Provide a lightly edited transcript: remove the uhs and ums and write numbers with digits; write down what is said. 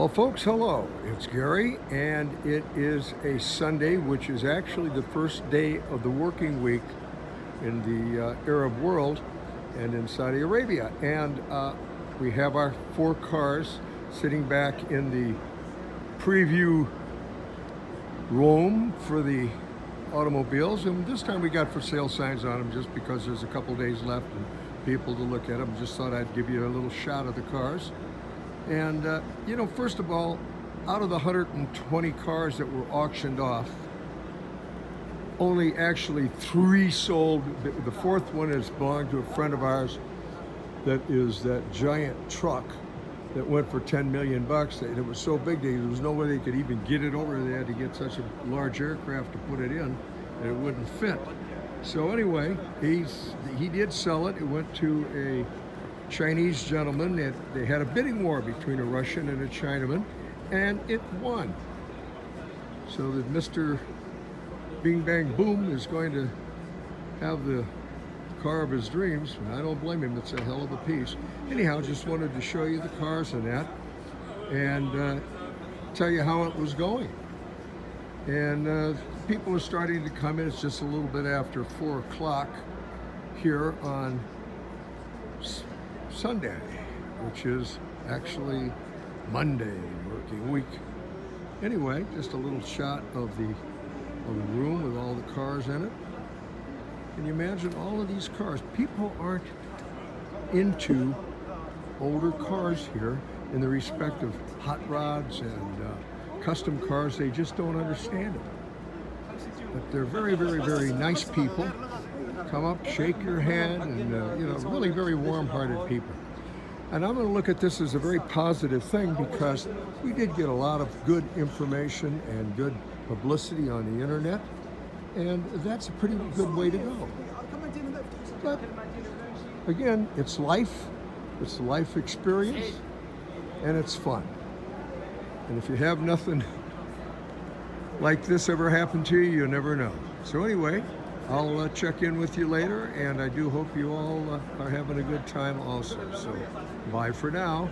Well, folks, hello. It's Gary, and it is a Sunday, which is actually the first day of the working week in the Arab world and in Saudi Arabia. And we have our 4 cars sitting back in the preview room for the automobiles. And this time we got for sale signs on them just because there's a couple days left and people to look at them. Just thought I'd give you a little shot of the cars. And, first of all, out of the 120 cars that were auctioned off, only actually 3 sold. The fourth one is belonged to a friend of ours that is that giant truck that went for 10 million bucks. And it was so big that there was no way they could even get it over. They had to get such a large aircraft to put it in, and it wouldn't fit. So anyway, he did sell it. It went to a Chinese gentleman. They had a bidding war between a Russian and a Chinaman, and it won. So that Mr. Bing Bang Boom is going to have the car of his dreams, and I don't blame him. It's a hell of a piece. Anyhow, just wanted to show you the cars and that, and tell you how it was going. And people are starting to come in. It's just a little bit after 4 o'clock here on Sunday, which is actually Monday, working week. Anyway, just a little shot of the room with all the cars in it. Can you imagine all of these cars? People aren't into older cars here in the respect of hot rods and custom cars. They just don't understand it. But they're very, very, very nice people. Come up, shake your hand, and really very warm-hearted people. And I'm going to look at this as a very positive thing because we did get a lot of good information and good publicity on the internet, and that's a pretty good way to go. But again, it's life experience, and it's fun. And if you have nothing like this ever happen to you, you never know. So anyway, I'll check in with you later, and I do hope you all are having a good time also. So bye for now.